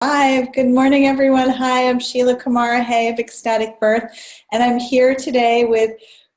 Hi, good morning, everyone. Hi, I'm Sheila Kamara Hay of Ecstatic Birth, and I'm here today with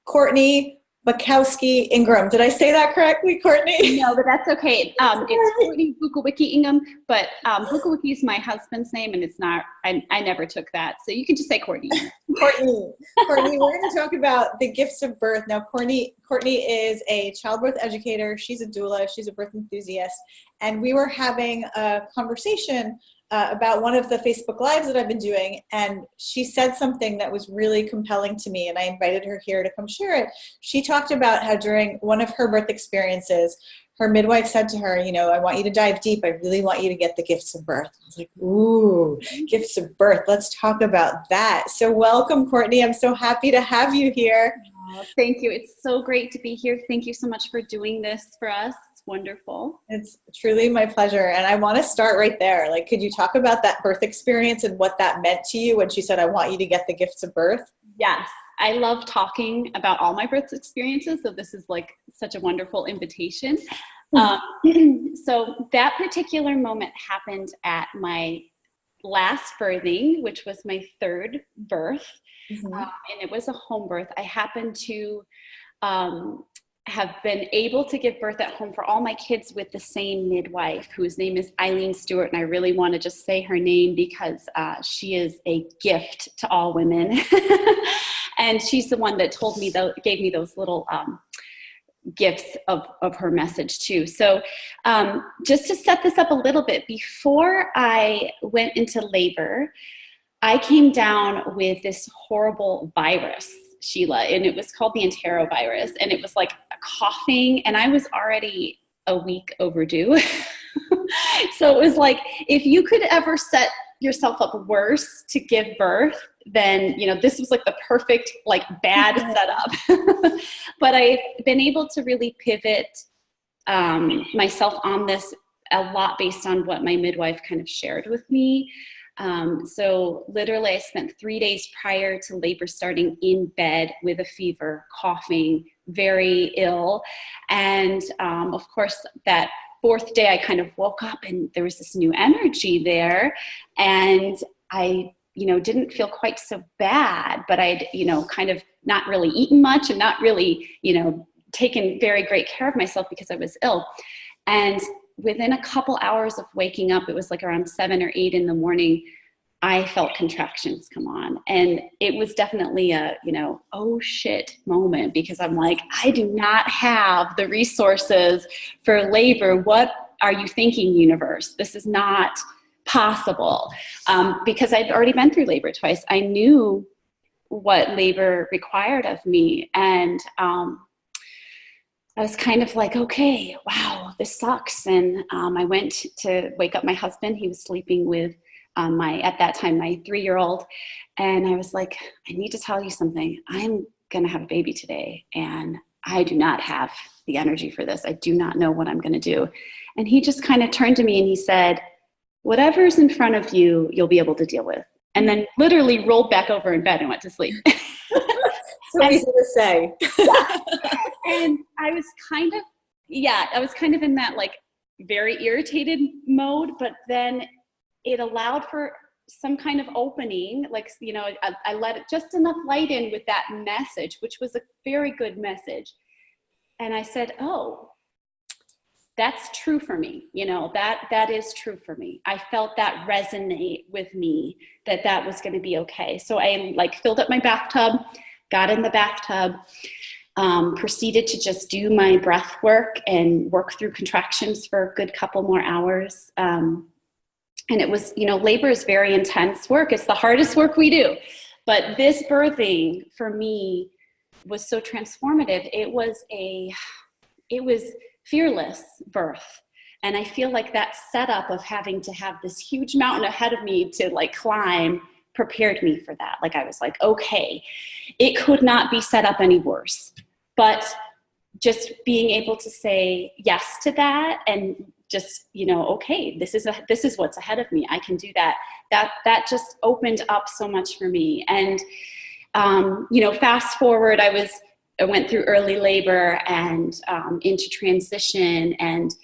Courtney Bukowski Ingram. Did I say that correctly, Courtney? No, but that's okay. It's Courtney Bukowiecki Ingham, but Bukowiecki is my husband's name, and it's not. I never took that, so you can just say Courtney. Courtney. Courtney, we're going to talk about the gifts of birth. Now, Courtney is a childbirth educator. She's a doula. She's a birth enthusiast, and we were having a conversation about one of the Facebook Lives that I've been doing, and she said something that was really compelling to me, and I invited her here to come share it. She talked about how during one of her birth experiences, her midwife said to her, I want you to dive deep. I really want you to get the gifts of birth. I was like, ooh, gifts of birth. Let's talk about that. So welcome, Courtney. I'm so happy to have you here. Oh, thank you. It's so great to be here. Thank you so much for doing this for us. Wonderful. It's truly my pleasure. And I want to start right there. Like, could you talk about that birth experience and what that meant to you when she said, I want you to get the gifts of birth? Yes. I love talking about all my birth experiences. So this is like such a wonderful invitation. So that particular moment happened at my last birthing, which was my third birth. And it was a home birth. I happened to, have been able to give birth at home for all my kids with the same midwife, whose name is Eileen Stewart. And I really want to just say her name because she is a gift to all women. And she's the one that told me, gave me those little gifts of her message too. So just to set this up a little bit, before I went into labor, I came down with this horrible virus, Sheila, and it was called the enterovirus, and it was like a coughing, and I was already a week overdue. So it was like, if you could ever set yourself up worse to give birth, then, this was like the perfect, like bad setup. But I've been able to really pivot myself on this a lot based on what my midwife kind of shared with me. So literally I spent 3 days prior to labor starting in bed with a fever, coughing, very ill. And of course that fourth day I kind of woke up and there was this new energy there, and I didn't feel quite so bad, but I'd kind of not really eaten much and not really taken very great care of myself because I was ill. And within a couple hours of waking up, it was like around 7 or 8 in the morning, I felt contractions come on. And it was definitely a, oh shit moment, because I'm like, I do not have the resources for labor. What are you thinking, universe? This is not possible. Because I'd already been through labor twice. I knew what labor required of me. And I was kind of like, okay, wow, this sucks. And I went to wake up my husband. He was sleeping with at that time, my 3-year-old. And I was like, I need to tell you something. I'm going to have a baby today. And I do not have the energy for this. I do not know what I'm going to do. And he just kind of turned to me and he said, whatever's in front of you, you'll be able to deal with. And then literally rolled back over in bed and went to sleep. So easy to say. And I was kind of in that like very irritated mode, but then it allowed for some kind of opening, like, I let it just enough light in with that message, which was a very good message. And I said, oh, that's true for me. That is true for me. I felt that resonate with me, that was going to be okay. So I like filled up my bathtub, got in the bathtub, proceeded to just do my breath work and work through contractions for a good couple more hours. And it was, labor is very intense work. It's the hardest work we do. But this birthing for me was so transformative. It was fearless birth. And I feel like that setup of having to have this huge mountain ahead of me to like climb prepared me for that. Like I was like, okay, it could not be set up any worse. But just being able to say yes to that and just, okay, this is what's ahead of me. I can do that. That just opened up so much for me. And, fast forward, I went through early labor and into transition, and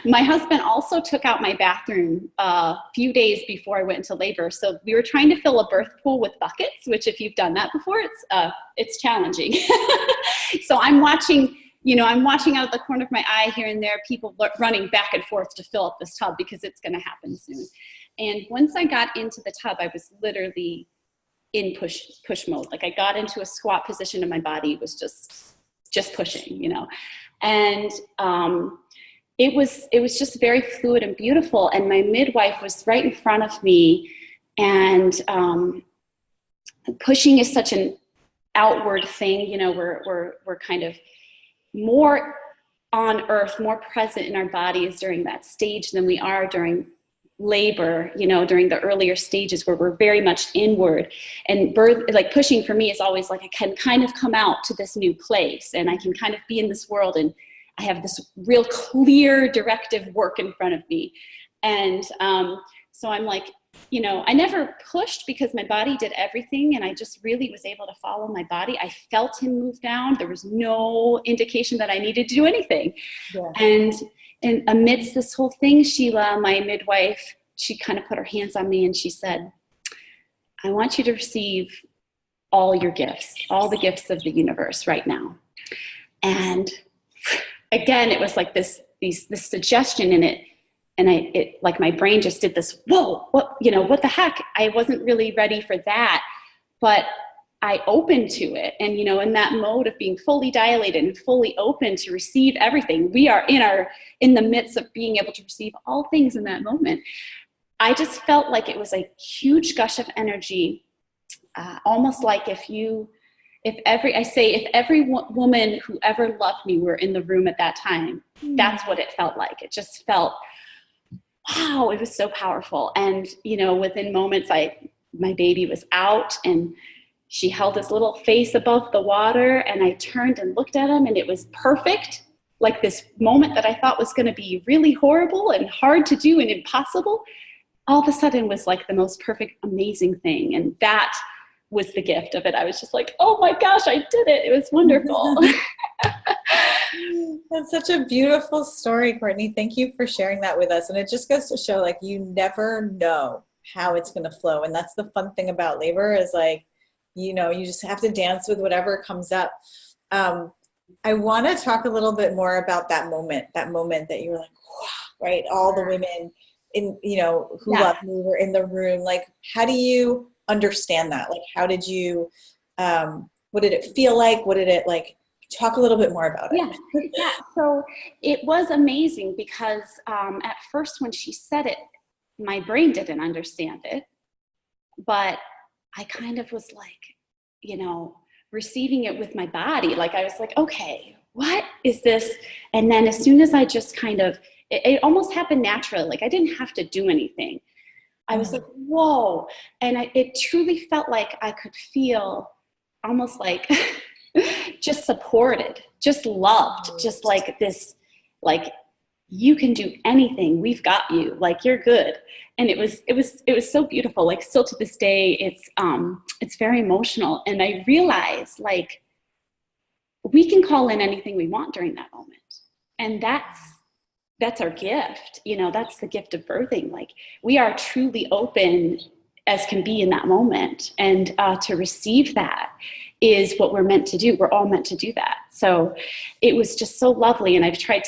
My husband also took out my bathroom a few days before I went into labor. So we were trying to fill a birth pool with buckets, which if you've done that before, it's challenging. So I'm watching out of the corner of my eye here and there, people running back and forth to fill up this tub because it's going to happen soon. And once I got into the tub, I was literally in push mode. Like I got into a squat position and my body was just pushing, and it was just very fluid and beautiful. And my midwife was right in front of me, and pushing is such an outward thing. We're kind of more on earth, more present in our bodies during that stage than we are during labor, during the earlier stages where we're very much inward. And birth, like pushing for me is always like I can kind of come out to this new place and I can kind of be in this world and I have this real clear directive work in front of me. And so I'm like, I never pushed because my body did everything and I just really was able to follow my body. I felt him move down. There was no indication that I needed to do anything. Yeah. And amidst this whole thing, Sheila, my midwife, she kind of put her hands on me and she said, I want you to receive all your gifts, all the gifts of the universe right now. And again, it was like this suggestion in it. And it like my brain just did this, whoa, what the heck? I wasn't really ready for that, but I opened to it. And, in that mode of being fully dilated and fully open to receive everything, we are in the midst of being able to receive all things in that moment. I just felt like it was a huge gush of energy, almost like if every woman who ever loved me were in the room at that time, that's what it felt like. It just felt, wow, it was so powerful. And, within moments, my baby was out and she held his little face above the water and I turned and looked at him and it was perfect. Like this moment that I thought was going to be really horrible and hard to do and impossible, all of a sudden was like the most perfect, amazing thing. And that was the gift of it. I was just like, oh my gosh, I did it. It was wonderful. That's such a beautiful story, Courtney. Thank you for sharing that with us. And it just goes to show, like, you never know how it's going to flow. And that's the fun thing about labor is like, you just have to dance with whatever comes up. I want to talk a little bit more about that moment that you were like, wow, right? All the women who loved me were in the room. Like, how do you understand that? Like, how did you, what did it feel like? What did it like? Talk a little bit more about it. Yeah. So it was amazing because at first when she said it, my brain didn't understand it, but I kind of was like, receiving it with my body. Like I was like, okay, what is this? And then as soon as I just kind of, it almost happened naturally. Like I didn't have to do anything. I was like, whoa. And it truly felt like I could feel almost like just supported, just loved, just like this, like, you can do anything. We've got you. Like, you're good. And it was so beautiful. Like still to this day, it's very emotional. And I realized like we can call in anything we want during that moment. And that's our gift. That's the gift of birthing. Like we are truly open as can be in that moment. And to receive that is what we're meant to do. We're all meant to do that. So it was just so lovely. And I've tried,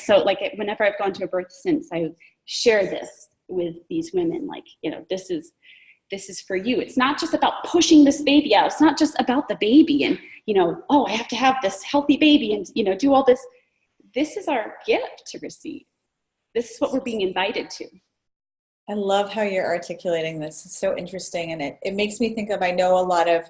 whenever I've gone to a birth since, I share this with these women, like, this is for you. It's not just about pushing this baby out. It's not just about the baby and, oh, I have to have this healthy baby and, do all this. This is our gift to receive. This is what we're being invited to. I love how you're articulating this. It's so interesting. And it makes me think of, I know a lot of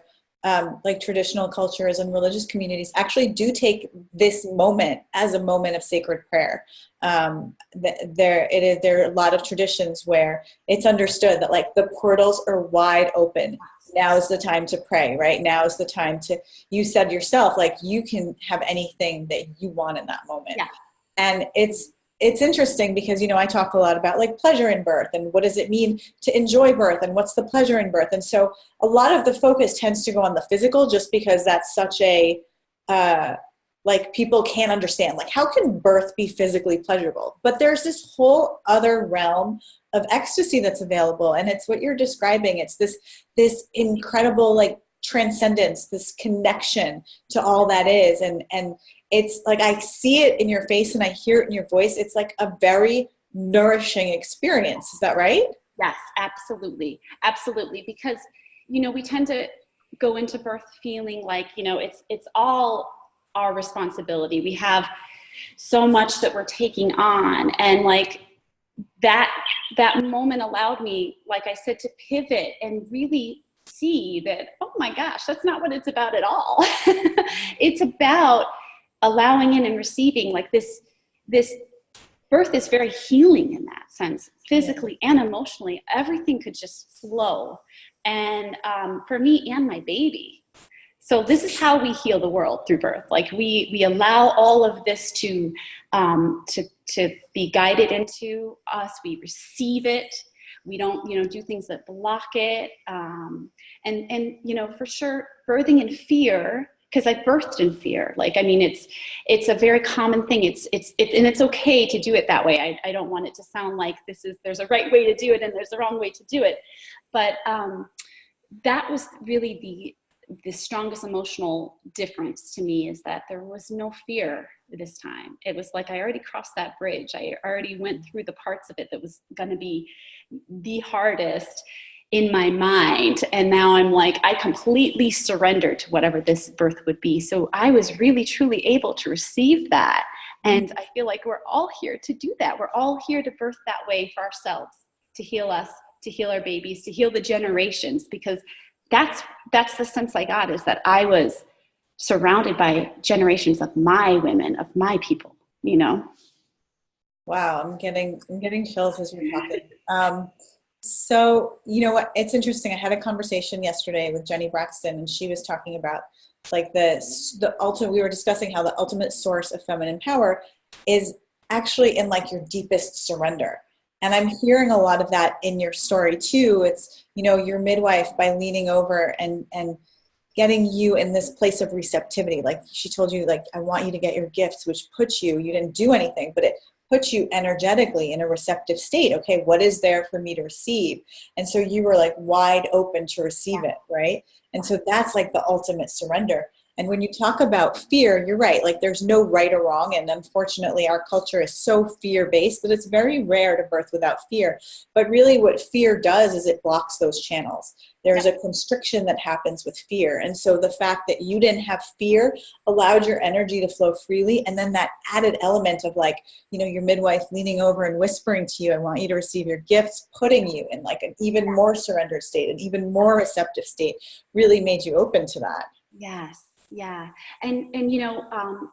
like traditional cultures and religious communities actually do take this moment as a moment of sacred prayer. There are a lot of traditions where it's understood that like the portals are wide open. Now is the time to pray, right? Now is the time to, you said yourself, like you can have anything that you want in that moment. Yeah. And it's interesting because, I talk a lot about like pleasure in birth and what does it mean to enjoy birth and what's the pleasure in birth. And so a lot of the focus tends to go on the physical just because that's such a like people can't understand, like how can birth be physically pleasurable? But there's this whole other realm of ecstasy that's available, and it's what you're describing. It's this incredible like transcendence, this connection to all that is, and it's like I see it in your face and I hear it in your voice. It's like a very nourishing experience. Is that right? Yes, absolutely. Absolutely. Because, we tend to go into birth feeling like, it's all our responsibility. We have so much that we're taking on. And like that moment allowed me, like I said, to pivot and really see that, oh my gosh, that's not what it's about at all. It's about allowing in and receiving. Like this birth is very healing in that sense, physically and emotionally. Everything could just flow. And for me and my baby. So this is how we heal the world, through birth. Like we allow all of this to be guided into us. We receive it. We don't, do things that block it. And for sure, birthing in fear, because I birthed in fear. Like, I mean, it's a very common thing. And it's okay to do it that way. I don't want it to sound like there's a right way to do it and there's a wrong way to do it. But that was really the strongest emotional difference to me, is that there was no fear this time. It was like I already crossed that bridge. I already went through the parts of it that was going to be the hardest in my mind. And now I'm like, I completely surrendered to whatever this birth would be. So I was really, truly able to receive that. And I feel like we're all here to do that. We're all here to birth that way for ourselves, to heal us, to heal our babies, to heal the generations, because that's the sense I got, is that I was surrounded by generations of my women, of my people, Wow, I'm getting chills as you're talking. So you know what? It's interesting. I had a conversation yesterday with Jenny Braxton, and she was talking about like the ultimate. We were discussing how the ultimate source of feminine power is actually in like your deepest surrender. And I'm hearing a lot of that in your story too. It's, your midwife, by leaning over and getting you in this place of receptivity. Like she told you, like, I want you to get your gifts, which puts you didn't do anything, but it puts you energetically in a receptive state. Okay, what is there for me to receive? And so you were like wide open to receive it, right? And so that's like the ultimate surrender. And when you talk about fear, you're right. Like there's no right or wrong. And unfortunately, our culture is so fear-based that it's very rare to birth without fear. But really what fear does is it blocks those channels. There's a constriction that happens with fear. And so the fact that you didn't have fear allowed your energy to flow freely. And then that added element of like, your midwife leaning over and whispering to you, I want you to receive your gifts, putting you in like an even more surrendered state, an even more receptive state, really made you open to that. Yes. Yeah. And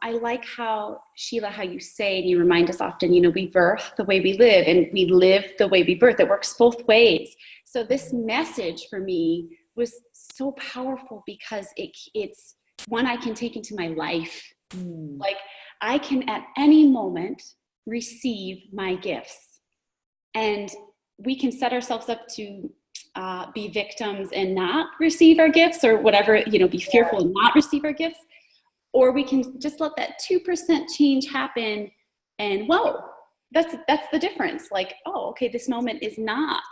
I like how, Sheila, how you say, and you remind us often, we birth the way we live and we live the way we birth. It works both ways. So this message for me was so powerful because it's one I can take into my life. Like I can at any moment receive my gifts, and we can set ourselves up to be victims and not receive our gifts, or whatever, be fearful and not receive our gifts. Or we can just let that 2% change happen, and whoa, that's the difference. Like, oh, okay, this moment is not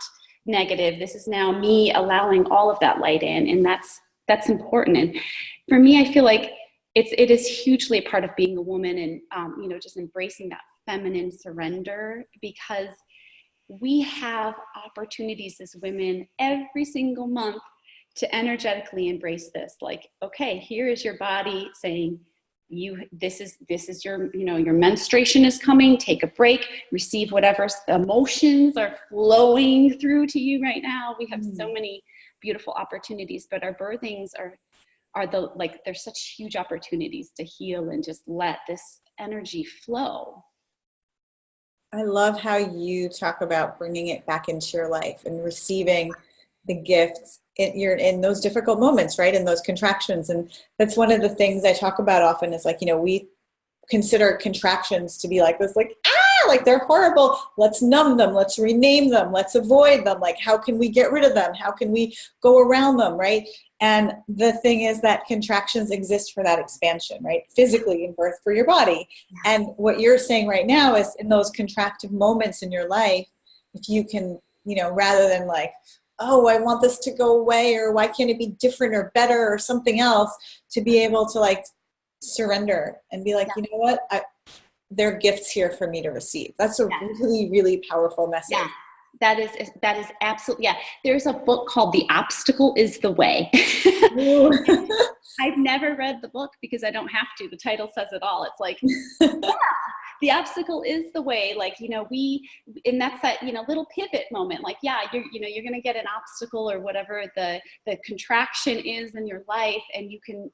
negative. This is now me allowing all of that light in, and that's important. And for me, I feel like it is hugely a part of being a woman, and just embracing that feminine surrender, because we have opportunities as women every single month to energetically embrace this. Like, okay, here is your body saying, this is your, your menstruation is coming, take a break, receive whatever emotions are flowing through to you right now. We have so many beautiful opportunities, but our birthings are they're such huge opportunities to heal and just let this energy flow. I love how you talk about bringing it back into your life and receiving the gifts in those difficult moments, right? In those contractions. And that's one of the things I talk about often is like, we consider contractions to be like this, like, like they're horrible. Let's numb them. Let's rename them. Let's avoid them. Like, how can we get rid of them? How can we go around them, right? And the thing is that contractions exist for that expansion, right? Physically in birth for your body. And what you're saying right now is in those contractive moments in your life, if you can, rather than like, oh, I want this to go away, or why can't it be different or better or something else, to be able to like surrender and be like, you know what? There are gifts here for me to receive. That's a really, really powerful message. Yeah. That is absolutely, yeah. There's a book called The Obstacle is the Way. I've never read the book because I don't have to. The title says it all. It's like, yeah, the obstacle is the way. Like, and that's that, little pivot moment. Like, yeah, you're going to get an obstacle or whatever the contraction is in your life. And you can,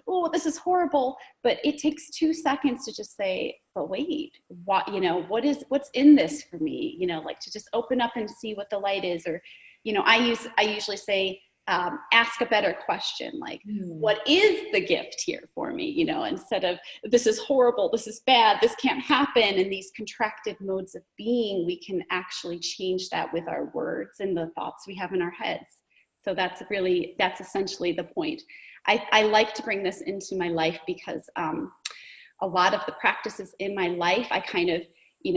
oh, this is horrible. But it takes 2 seconds to just say, but wait, what's in this for me? Like to just open up and see what the light is. Or, I usually say, ask a better question, like, what is the gift here for me? Instead of this is horrible, this is bad, this can't happen. And these contracted modes of being, we can actually change that with our words and the thoughts we have in our heads. So that's essentially the point. I like to bring this into my life because a lot of the practices in my life, I kind of,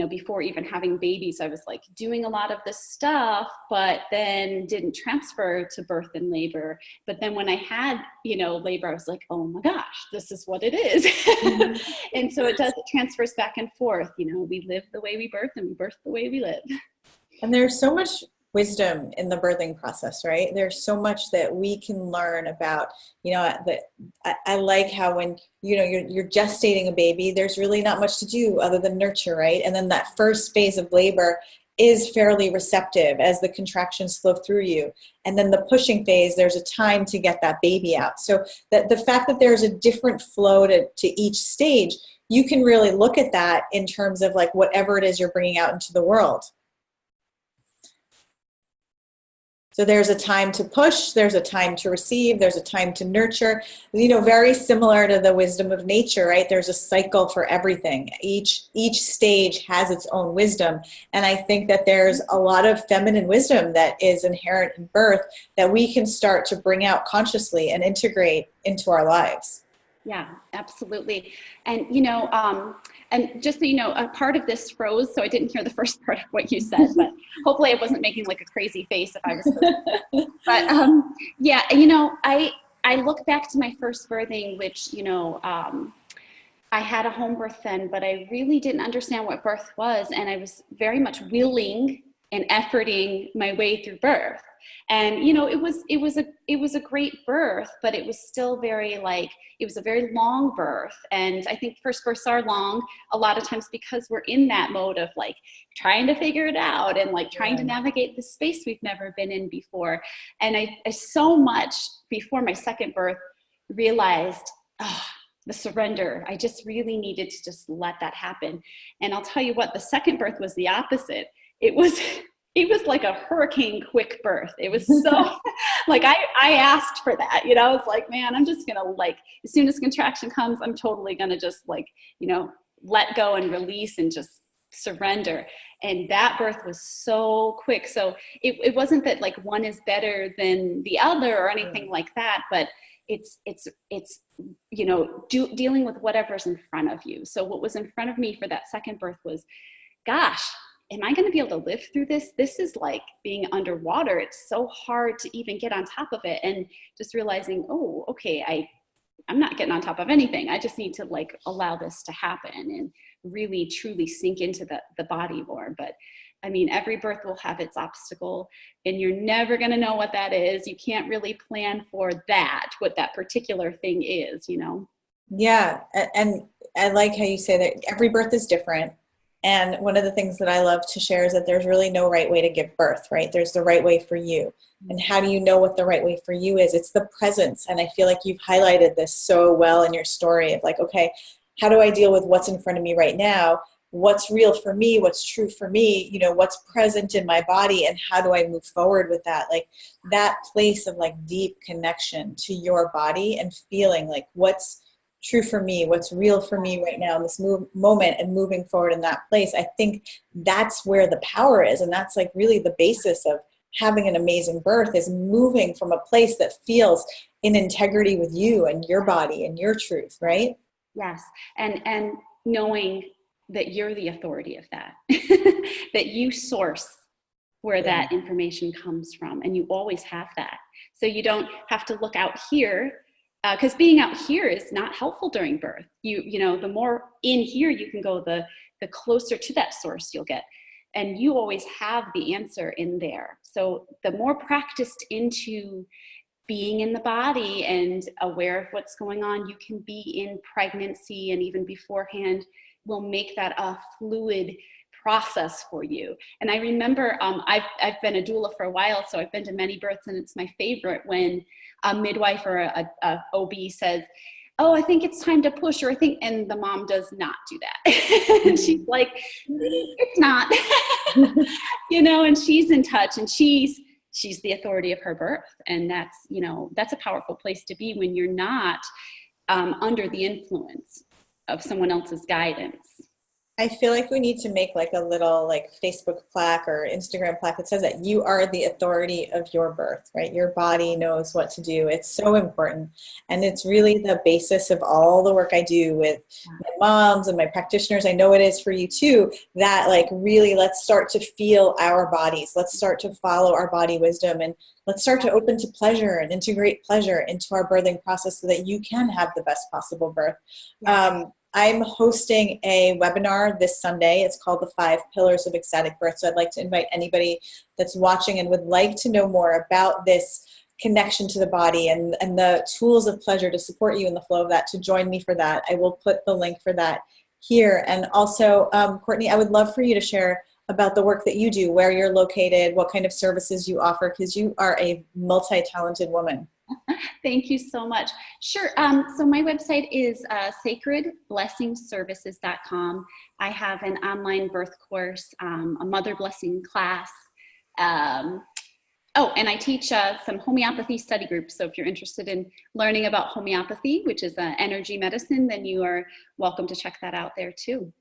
before even having babies, I was like doing a lot of this stuff, but then didn't transfer to birth and labor. But then when I had, labor, I was like, oh my gosh, this is what it is. And so it transfers back and forth. We live the way we birth and we birth the way we live. And there's so much wisdom in the birthing process, right? There's so much that we can learn about, I like how when, you're gestating a baby, there's really not much to do other than nurture, right? And then that first phase of labor is fairly receptive as the contractions flow through you. And then the pushing phase, there's a time to get that baby out. So that the fact that there's a different flow to each stage, you can really look at that in terms of like whatever it is you're bringing out into the world. So there's a time to push, there's a time to receive, there's a time to nurture, very similar to the wisdom of nature, right? There's a cycle for everything. Each stage has its own wisdom. And I think that there's a lot of feminine wisdom that is inherent in birth that we can start to bring out consciously and integrate into our lives. Yeah, absolutely. And, and just so you know, a part of this froze, so I didn't hear the first part of what you said, but hopefully I wasn't making like a crazy face if I was. But yeah, I look back to my first birthing, which, I had a home birth then, but I really didn't understand what birth was. And I was very much willing and efforting my way through birth. And, it was a great birth, but it was still it was a very long birth. And I think first births are long a lot of times because we're in that mode of like trying to figure it out and like trying to navigate the space we've never been in before. And I so much before my second birth realized, the surrender. I just really needed to just let that happen. And I'll tell you what, the second birth was the opposite. It was like a hurricane quick birth. It was so like, I asked for that, I was like, man, I'm just going to as soon as contraction comes, I'm totally going to just let go and release and just surrender. And that birth was so quick. So it wasn't that like one is better than the other or anything like that, but it's dealing with whatever's in front of you. So what was in front of me for that second birth was, gosh, am I going to be able to live through this? This is like being underwater. It's so hard to even get on top of it. And just realizing, oh, okay, I'm not getting on top of anything. I just need to allow this to happen and really truly sink into the body more. But I mean, every birth will have its obstacle and you're never going to know what that is. You can't really plan for that, what that particular thing is, Yeah. And I like how you say that every birth is different. And one of the things that I love to share is that there's really no right way to give birth, right? There's the right way for you. And how do you know what the right way for you is? It's the presence. And I feel like you've highlighted this so well in your story of okay, how do I deal with what's in front of me right now? What's real for me? What's true for me? What's present in my body? And how do I move forward with that? That place of deep connection to your body and feeling what's true for me, what's real for me right now in this moment, and moving forward in that place. I think that's where the power is. And that's like really the basis of having an amazing birth, is moving from a place that feels in integrity with you and your body and your truth, right? Yes. And knowing that you're the authority of that, that you source where that information comes from, and you always have that. So you don't have to look out here, because being out here is not helpful during birth. You know, the more in here you can go, the closer to that source you'll get. And you always have the answer in there. So the more practiced into being in the body and aware of what's going on you can be in pregnancy and even beforehand, will make that a fluid process for you. And I remember I've been a doula for a while, so I've been to many births, and it's my favorite when a midwife or a OB says, "Oh, I think it's time to push," or and the mom does not do that. And she's like, "It's not," you know, and she's in touch, and she's the authority of her birth. And that's, you know, that's a powerful place to be when you're not under the influence of someone else's guidance. I feel like we need to make like a little like Facebook plaque or Instagram plaque that says that you are the authority of your birth, right? Your body knows what to do. It's so important. And it's really the basis of all the work I do with my moms and my practitioners. I know it is for you too, that like really let's start to feel our bodies. Let's start to follow our body wisdom, and let's start to open to pleasure and integrate pleasure into our birthing process so that you can have the best possible birth. I'm hosting a webinar this Sunday. It's called The 5 Pillars of Ecstatic Birth. So I'd like to invite anybody that's watching and would like to know more about this connection to the body and the tools of pleasure to support you in the flow of that, to join me for that. I will put the link for that here. And also, Courtney, I would love for you to share about the work that you do, where you're located, what kind of services you offer, because you are a multi-talented woman. Thank you so much. Sure. So my website is sacredblessingservices.com. I have an online birth course, a mother blessing class. And I teach some homeopathy study groups. So if you're interested in learning about homeopathy, which is energy medicine, then you are welcome to check that out there too.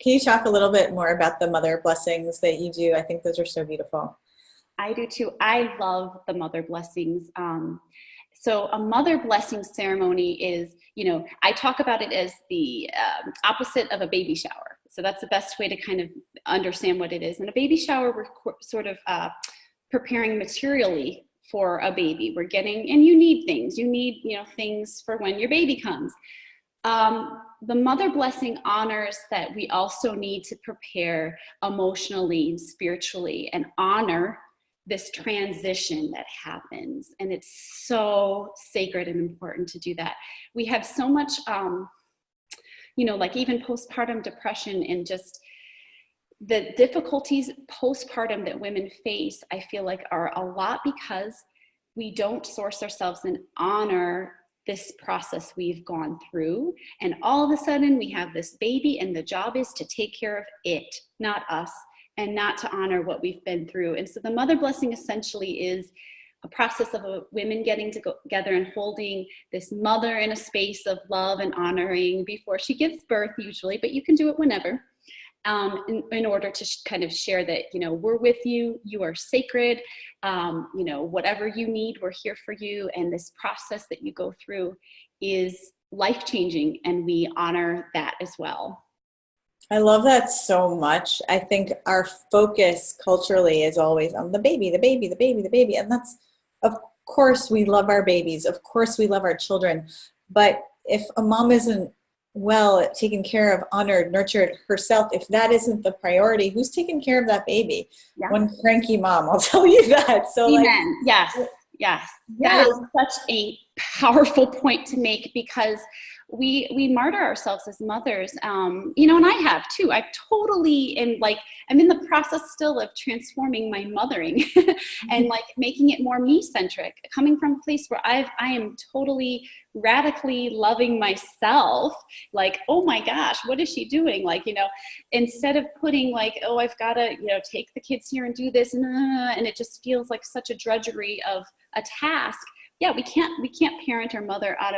Can you talk a little bit more about the mother blessings that you do? I think those are so beautiful. I do too. I love the mother blessings. So a mother blessing ceremony is, you know, I talk about it as the opposite of a baby shower. So that's the best way to kind of understand what it is. In a baby shower, we're sort of preparing materially for a baby. We're getting, and you need things. You need, you know, things for when your baby comes. The mother blessing honors that we also need to prepare emotionally and spiritually and honor this transition that happens. And it's so sacred and important to do that. We have so much, you know, like even postpartum depression and just the difficulties postpartum that women face, I feel like are a lot because we don't source ourselves and honor this process we've gone through. And all of a sudden we have this baby, and the job is to take care of it, not us, and not to honor what we've been through. And so the mother blessing essentially is a process of women getting together and holding this mother in a space of love and honoring before she gives birth usually, but you can do it whenever, in order to kind of share that, you know, we're with you, you are sacred, you know, whatever you need, we're here for you. And this process that you go through is life-changing, and we honor that as well. I love that so much. I think our focus culturally is always on the baby, the baby, the baby, the baby. And that's, of course, we love our babies. Of course, we love our children. But if a mom isn't well taken care of, honored, nurtured herself, if that isn't the priority, who's taking care of that baby? Yeah. One cranky mom, I'll tell you that. So, amen. Like, yes. That is such a powerful point to make, because we martyr ourselves as mothers, you know, and I have too. I totally am like, I'm in the process still of transforming my mothering and like making it more me-centric, coming from a place where I am totally radically loving myself. Like, oh my gosh, what is she doing? Like, you know, instead of putting like, oh, I've got to, you know, take the kids here and do this, and it just feels like such a drudgery of a task. yeah, we can't parent or mother out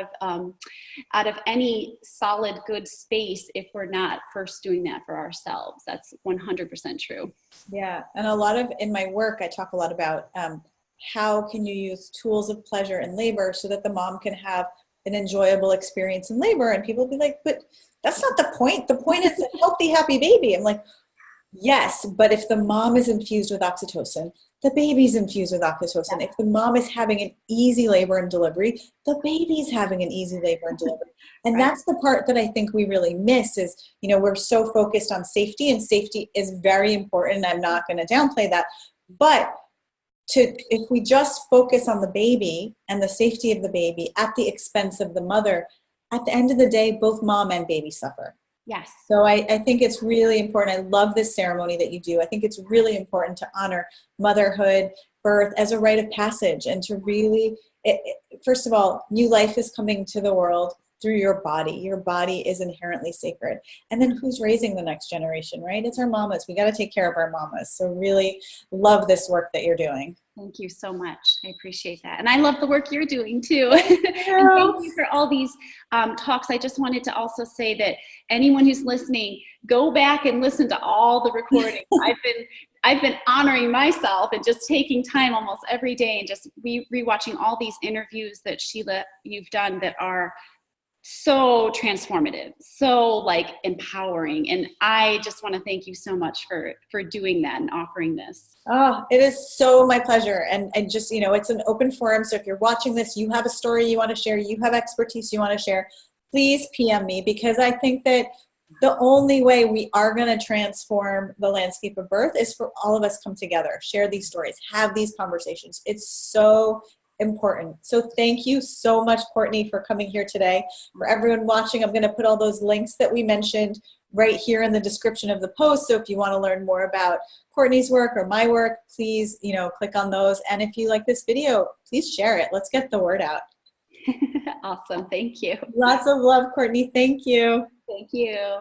of any solid, good space if we're not first doing that for ourselves. That's 100% true. Yeah. And a lot of, in my work, I talk a lot about how can you use tools of pleasure in labor so that the mom can have an enjoyable experience in labor. And people be like, but that's not the point. The point is a healthy, happy baby. I'm like, yes, but if the mom is infused with oxytocin, the baby's infused with oxytocin. If the mom is having an easy labor and delivery, the baby's having an easy labor and delivery. And that's the part that I think we really miss is, you know, we're so focused on safety, and safety is very important. I'm not going to downplay that. But if we just focus on the baby and the safety of the baby at the expense of the mother, at the end of the day, both mom and baby suffer. Yes. So I think it's really important. I love this ceremony that you do. I think it's really important to honor motherhood, birth as a rite of passage, and to really, first of all, new life is coming to the world through your body. Your body is inherently sacred. And then who's raising the next generation, right? It's our mamas. We got to take care of our mamas. So really love this work that you're doing. Thank you so much. I appreciate that. And I love the work you're doing too. And thank you for all these talks. I just wanted to also say that anyone who's listening, go back and listen to all the recordings. I've been honoring myself and just taking time almost every day and just rewatching all these interviews that Sheila, you've done that are so transformative, so like empowering. And I just want to thank you so much for doing that and offering this. Oh, it is so my pleasure. And just, you know, it's an open forum. So if you're watching this, you have a story you want to share, you have expertise you want to share, please PM me, because I think that the only way we are going to transform the landscape of birth is for all of us come together, share these stories, have these conversations. It's so important. So thank you so much, Courtney, for coming here today. For everyone watching, I'm going to put all those links that we mentioned right here in the description of the post. So if you want to learn more about Courtney's work or my work, please, you know, click on those. And if you like this video, please share it. Let's get the word out. Awesome. Thank you. Lots of love, Courtney. Thank you. Thank you.